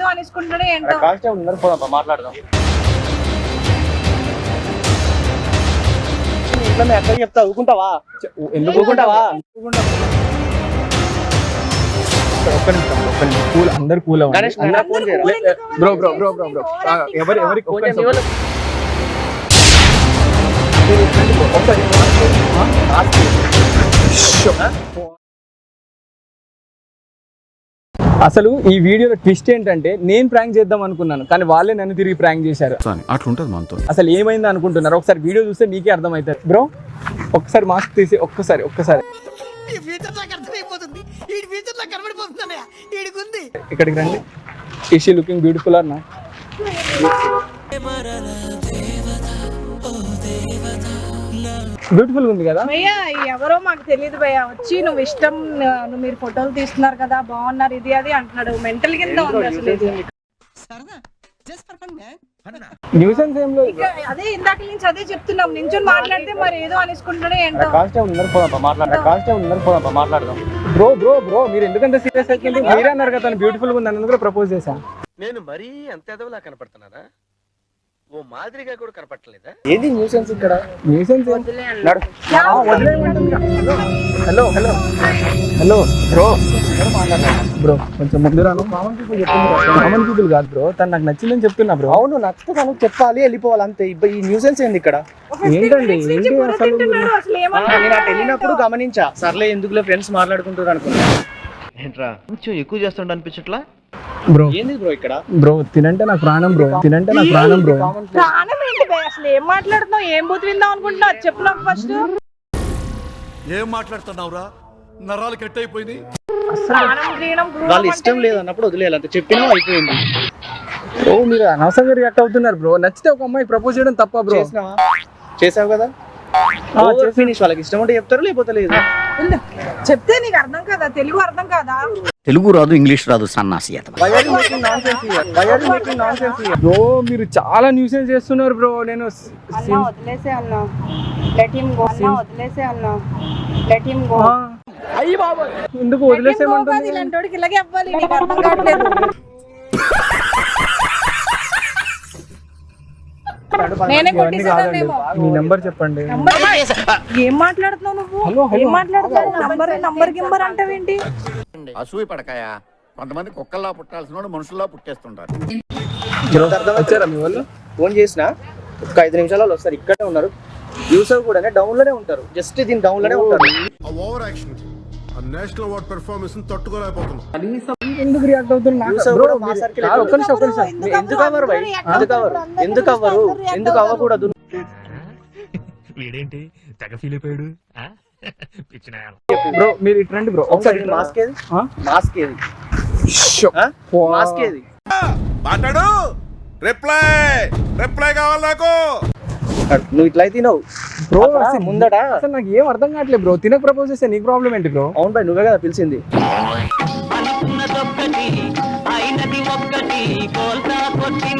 ఏదో అనేసుకుంటాడో ఏంటో. కానిస్టేబుల్ ఉన్నారు, పోదాం మాట్లాడదాం. ఇంట్లో నేను ఎక్కడ చెప్తా, ఊకుంటావా? ఎందుకు ఊకుంటావా? ఒక్క నిమిషం కూల్, అందరు కూల్ అవ్వండి. Bro bro bro bro bro ఎవరికి అసలు ఈ వీడియోలో ట్విస్ట్ ఏంటంటే నేను ప్రాంక్ చేద్దాం అనుకున్నాను, కానీ వాళ్ళే నన్ను తిరిగి ప్రాంక్ చేశారు. అట్లుంటది మనతో. అసలు ఏమైంది అనుకుంటున్నారు? ఒకసారి వీడియో చూస్తే మీకే అర్థమవుతుంది. బ్రో ఒక్కసారి మాస్క్ తీసి ఒక్కసారి ఇక్కడికి రండి. Is she looking beautiful or not? Beautiful ఉంది కదా భయ్యా. ఎవరో మాకు తెలియదు భయ్యా, వచ్చి నువ్వు ఇష్టం, నువ్వు మీరు ఫోటోలు తీస్తున్నారు కదా, బాగున్నారు ఇది అది అంటున్నాడు. మెంటల్ కింద ఉంది అసలు. న్యూసెన్స్ ఏం లేదు. అదే ఇందాక నుంచి అదే చెప్తున్నాం, నించొని మాట్లాడితే మరి ఏదో అనేసుకుంటాడో ఏంటో. కానిస్టేబుల్ ఉన్నారు, పోదాం మాట్లాడదాం. బ్రో బ్రో బ్రో మీరు ఎందుకంత సీరియస్ అవుతుంది? మీరే అన్నారు కదా తను బ్యూటిఫుల్ గా ఉంది, నన్ను కూడా ప్రపోజ్ చేశాను. నేను మరీ అంత ఎదవలా కనపడుతున్నారా? ఓ మాదిరిగా కూడా కనపడలేదా? ఏంది న్యూసెన్స్ ఇక్కడ? Nuisance hello hello hello bro bro కొంచెం ముందు రాను. కామన్ పీపుల్ కాదు బ్రో, తను నాకు నచ్చిందని చెప్తున్నా బ్రో. అవును, నచ్చితే తనకు చెప్పాలి, వెళ్ళిపోవాలి అంతే. ఈ న్యూసెన్స్ ఏంది ఇక్కడ? ఏంటండి ఏంటి అసలు? నేను అటు వెళ్ళినప్పుడు గమనించా, సర్లే ఎందుకులే ఫ్రెండ్స్ మాట్లాడుకుంటారు అనుకున్నా. ఏంట్రా కొంచెం ఎక్కువ చేస్తుండ అనిపించట్లా? బ్రో ఏంది బ్రో ఇక్కడ? బ్రో తినంటే నాకు ప్రాణం బ్రో, ప్రాణం ఏంటి భయ్? అసలు ఏం మాట్లాడుతున్నావు? ఏం బూతు విందాం అనుకుంటున్నావు? చెప్పు నాకు ఫస్ట్. ఏం మాట్లాడుతున్నావురా? నరాలు కట్ అయిపోయింది. వాళ్ళు ఇష్టం లేదు అన్నప్పుడు వదిలేయాలి అంతే, చెప్పినా అయిపోయింది. ఓ మీరు అనవసరంగా రియాక్ట్ అవుతున్నారు బ్రో. నచ్చితే ఒక అమ్మాయి ప్రపోజ్ చేయడం తప్ప బ్రో? చేసావు కదా, ఫినిష్. వాళ్ళకి ఇష్టం ఉంటే చెప్తారు, లేకపోతే లేదు. చెప్తే నీకు అర్థం కదా, తెలుగు అర్థం కాదా? తెలుగు రాదు, ఇంగ్లీష్ రాదు, సన్నాసి. బ్రో మీరు చాలా న్యూసెన్స్ చేస్తున్నారు బ్రో. నేను వదిలేసే అన్నా, లెట్ హిమ్ గో అన్నా, వదిలేసే అన్నా, లెట్ హిమ్ గో. అయ్యి బాబా ఎందుకు వదిలేసేమంటుంది? ఇలాంటోడికి ఇలాగే అవ్వాలి, నీకు అర్థం కావట్లేదు. నేనే కొట్టేసానేమో. మీ నెంబర్ చెప్పండి. ఏం మాట్లాడుతున్నావు నువ్వు? ఏం మాట్లాడుతున్నావు? నంబర్ గింబర్ అంటావేంటి? అసూయ పడకాయా, కొంతమంది కుక్కల్లా పుట్టాల్సిన మనుషుల్లా పుట్టేస్తుంటారు. వచ్చారా మీ వాళ్ళు? ఫోన్ చేసినా ఒక 5 నిమిషాలలో వస్తారు. ఇక్కడే ఉన్నారు, యూసర్ కూడా డౌన్ లోనే ఉంటారు. జస్ట్ దీని డౌన్ లోనే ఉంటారు. Over action national award performance తట్టుకోలేకపోతున్నాం. ఎందుకు రియాక్ట్ అవుతున్నా? ఎందుకు అవ్వకూడదు? వీడేంటి తెగ ఫీల్ అయిపోయాడు? బ్రో మీరు ఇటు రండి బ్రో. ఒకసారి మాస్క్ ఏది? మాస్క్ ఏది? మాస్క్ ఏది? మాట్లాడు. రిప్లై కావాలి నాకు. నువ్వు ఇట్లా తినవు బ్రో. ముందట అసలు నాకు ఏం అర్థం కావట్లేదు బ్రో. తినక ప్రపోజ్ చేస్తే నీకు ప్రాబ్లం ఏంటి బ్రో? అవును బాయ్, నువ్వే కదా పిలిచింది.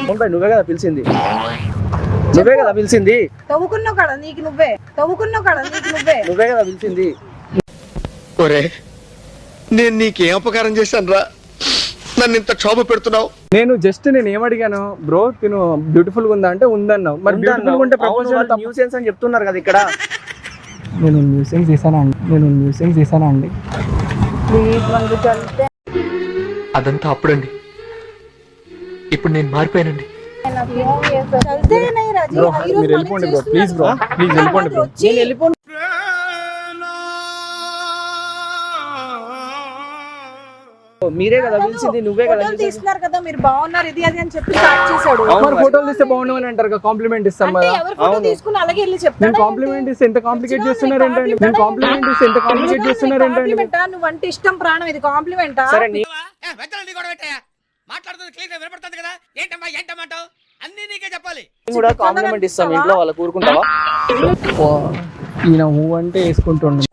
అవును బాయ్, నువ్వే కదా పిలిచింది. తవ్వుకున్నావు కదా నీకు నువ్వే, నువ్వే కదా పిలిచింది. ఒరే నేను నీకేం అపకారం చేశాను రా, నన్ను ఇంత క్షోభ పెడుతున్నావు? నేను ఏమడిగాను బ్రో, తిను బ్యూటిఫుల్ గా ఉందా అంటే ఉందన్నావు. మరి బ్యూటిఫుల్ ఉంటే ప్రపోజ్ చేయడం న్యూసెన్స్ అని చెప్తున్నారు కదా ఇక్కడ. నేను న్యూసెన్స్ చేశానా అండి? అదంతా అప్పుడండి, ఇప్పుడు నేను మారిపోయానండి. బ్రో మీరు వెళ్ళిపోండి బ్రో, ప్లీజ్ బ్రో, ప్లీజ్ వెళ్ళిపోండి బ్రో. నేను వెళ్ళిపోను. మీరే కదా పిలిచింది, నువ్వే కదా తీస్తున్నారు కదా, మీరు బాగున్నారు ఇది అది అని చెప్పి స్టార్ట్ చేశాడు. మరి ఫోటోలు తీస్తే బాగున్నామని అంటారు కదా, కాంప్లిమెంట్ ఇస్తాం కదా. ఎవరు ఫోటో తీసుకుని అలాగే వెళ్ళి చెప్తాను. నేను కాంప్లిమెంట్ ఇస్తే ఎంత కాంప్లికేట్ చేస్తున్నారు ఏంటండి? నువ్వు అంటే ఇష్టం ప్రాణం, ఇది కాంప్లిమెంటా? సరే కూడా కాంప్లిమెంట్ ఇస్తాం, ఇంట్లో వాళ్ళకి ఊరుకుంటావా? ఈయన ఊ అంటే వేసుకుంటుండే.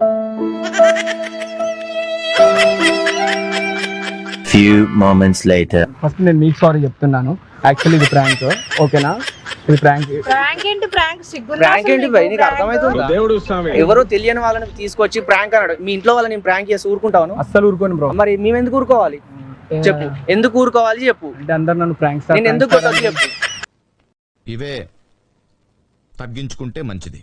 Few moments later. ఫస్ట్ నేను మీకు సారీ చెప్తున్నాను. యాక్చువల్లీ ఇది ప్రాంక్, ఓకేనా? ఇది ప్రాంక్. ప్రాంక్ ఏంటి భయ్, నీకు అర్థమవుతుందా? ఎవరో తెలియని వాళ్ళని తీసుకొచ్చి ప్రాంక్ అన్నాడు. మీ ఇంట్లో వాళ్ళని ప్రాంక్ చేసి ఊరుకుంటాను? అస్సలు ఊరుకోను బ్రో. మరి మేము ఎందుకు ఊరుకోవాలి? చెప్పు ఎందుకు ఊరుకోవాలి చెప్పు, అంటే అందరు నన్ను ప్రాంక్ నేను ఎందుకు కొట్టాలి చెప్పు. ఇవే తగ్గించుకుంటే మంచిది.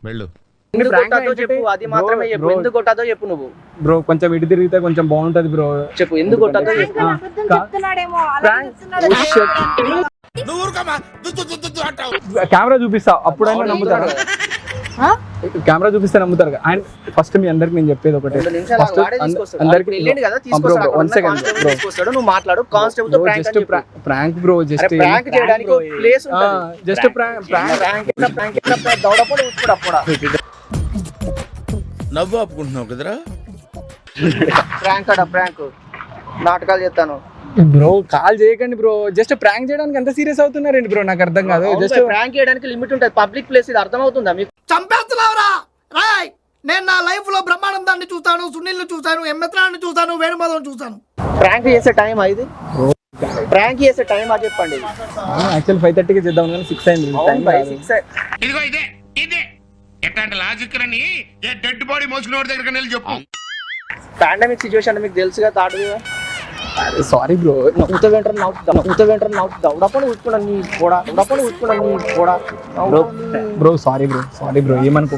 వెళ్ళు. ఎందుకు కొట్టాదో చెప్పు, అది మాత్రమే చెప్పు. ఎందుకు కొట్టాదో చెప్పు నువ్వు. బ్రో కొంచెం ఇటు తిరిగితే కొంచెం బాగుంటది బ్రో. చెప్పు ఎందుకు కొట్టాదో చెప్పు. అబద్ధం చెప్తున్నాడేమో, అలాగే చెప్తున్నాడు. కెమెరా చూపిస్తా అప్పుడైనా నమ్ముతారు. కెమెరా చూపిస్తే నమ్ముతారు. అండ్ ఫస్ట్ మీ అందరికి నేను చెప్పేది ఒకటే, ఫస్ట్ అందరికి నువ్వు మాట్లాడు. కానిస్టేబుల్ తో just prank bro, just prank చేయడానికి ప్లేస్ ఉంటుంది. జస్ట్ ప్రాంక్ దౌడపడి ఉట్టుడు అప్పుడా నవ్వు ఆపుకుంటున్నావు కదరా. ప్రాంక్ అడ ప్రాంక్ నాటకాలు చేస్తాను బ్రో. కాల్ చేయకండి బ్రో, జస్ట్ ప్రాంక్ చేయడానికి ఎంత సీరియస్ అవుతున్నారండి బ్రో, నాకు అర్థం కాదు. జస్ట్ ప్రాంక్ చేయడానికి లిమిట్ ఉంటుంది. పబ్లిక్ ప్లేస్ ఇది అర్థమవుతుందా మీకు? చంపేస్తున్నావురా రాయ్. నేను నా లైఫ్ లో బ్రహ్మానందాన్ని చూస్తాను, సునీల్ చూస్తాను, ఎంఎత్రాన్ని చూస్తాను, వేణుమాధవ్ చూస్తాను. ప్రాంక్ చేసే టైం ఇది, ప్రాంక్ చేసే టైం అది చెప్పండి. యాక్చువల్ 5:30కి చేద్దాం కానీ 6 అయింది. ఇదిగో ఇదే ఇదే ఎట్లాంటి లాజిక్ అని డెడ్ బాడీ మోసుకునే దగ్గర వెళ్ళి చెప్పు. పాండమిక్ సిచ్యువేషన్ మీకు తెలుసుగా తాడు. Sorry bro. నవ్వుతా వెంటనే దౌడపడి ఉట్టుకున్నాను నీ కూడా, దౌడపడి ఉట్టుకున్నాను నీ కూడా. బ్రో సారీ బ్రో ఏమనుకో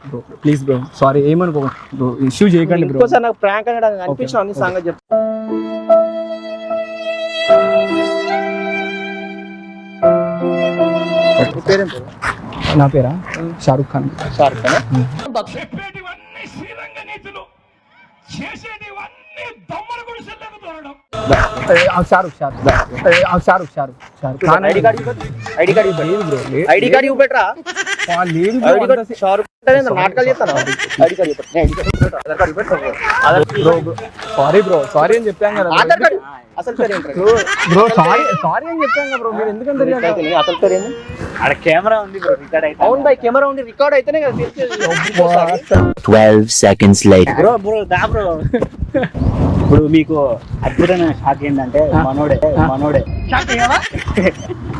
బ్రో, ప్లీజ్ బ్రో సారీ, ఏమనుకో బ్రో, ఇష్యూ చేయకండి బ్రో. ఇంకోసారి నాకు ప్రాంక్ అనేది అనిపించిన అన్ని సంగతి చెప్తా. పేరేం పేరు? నా పేరా షారుఖ్ ఖాన్. షారుఖ్ ఖాన్. ఐడి కార్డ్ ఇవ్వబెట్టరా. షారుఖ్ నాటకాలు చేస్తాను. సారీ బ్రో, సారీ అని చెప్పాను కదా. ఆధార్ కార్డు అసలు పేరు ఏంటి? బ్రో సారీ అని చెప్పాను కదా బ్రో, మీరు ఎందుకంటే అసలు పేరు ఏంటి? కెమెరా ఉంది బ్రో, రికార్డ్ అయితే. అవును బాయ్, కెమెరా ఉండి రికార్డ్ అయితేనే కదా తెలిసేది. 12 seconds later. బ్రో ఇప్పుడు మీకు అద్భుతమైన షాక్ ఏంటంటే మనోడే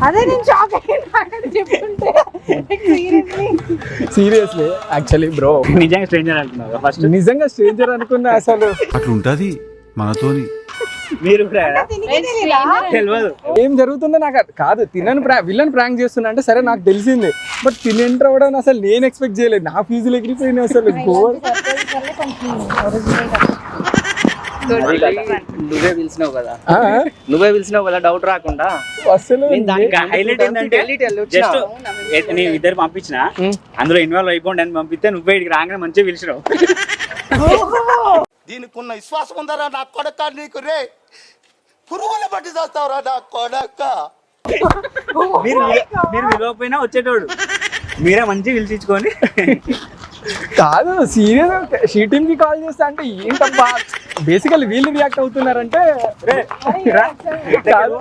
అదే నేను షాక్ అయ్యాను చెప్తుంటే. సీరియస్లీ యాక్చువల్లీ బ్రో నిజంగా స్ట్రేంజర్ అంటున్నారు ఫస్ట్. నిజంగా స్ట్రేంజర్ అనుకున్నా అసలు. అట్లుంటది మనతోని. మీరు కూడా దీనికే తెలీదా? తెలియదు ఏం జరుగుతుందో నాకు కాదు. విలన్ ప్రాంక్ చేస్తున్నా అంటే సరే నాకు తెలిసింది, బట్ తిని ఎంటర్ అవ్వడం అసలు నేను ఎక్స్పెక్ట్ చేయలేదు. నా ఫీజులు ఎగిరిపోయినా అసలు. నువ్వే పిలిచినావు కదా డౌట్ రాకుండా. అసలు హైలైట్ ఏంటంటే జస్ట్ నేను ఇద్దరు పంపించిన, అందులో ఇన్వాల్వ్ అయిపోండి అని పంపిస్తే నువ్వే ఇక్కడికి రాగానే మంచిగా పిలిచినావు. దీనికి ఉన్న విశ్వాసం ఉందరా నా కొడక, నీకు రే పురుగులు పట్టి చేస్తావురా నా కొడక. మీరు విలువపోయినా వచ్చేటోడు, మీరే మంచిగా పిలిచించుకొని. కాదు సీరియస్, షీ టీమ్ కి కాల్ చేస్తా అంటే ఏంటబ్బా, బేసికల్లీ వీళ్ళు రియాక్ట్ అవుతున్నారంటే కాదు.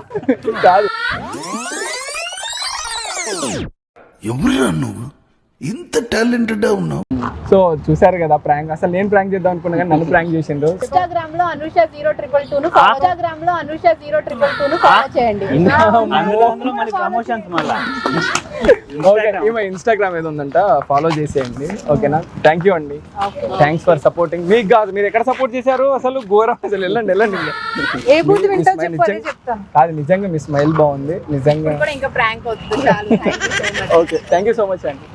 ఎవరురా నువ్వు ఇంత టాలెంటెడ్ ఉన్నావు? సో చూసారు కదా ప్రాంక్. అసలు నేను ప్రాంక్ చేద్దాం అనుకున్నా కానీ నన్ను ప్రాంక్ చేసిండ్రు. ఇన్స్టాగ్రామ్ లో అనుష 022 ను ఫాలో చేయండి. అందులో మన ప్రమోషన్స్ మళ్ళా. ఓకే, ఈమె ఇన్స్టాగ్రామ్ ఏదో ఉందంట, ఫాలో చేసేయండి. ఓకేనా, థ్యాంక్ యూ అండి, థ్యాంక్స్ ఫర్ సపోర్టింగ్. మీకు కాదు, మీరు ఎక్కడ సపోర్ట్ చేశారు అసలు ఘోరం. అసలు వెళ్ళండి. ఏ బూత్ వింటావు చెప్పు, అదే చెప్తాను. కాదు నిజంగా మీ స్మైల్ బాగుంది నిజంగా. ఇంకా ప్రాంక్ వద్దు చాలు. Okay, thank you so much అండి.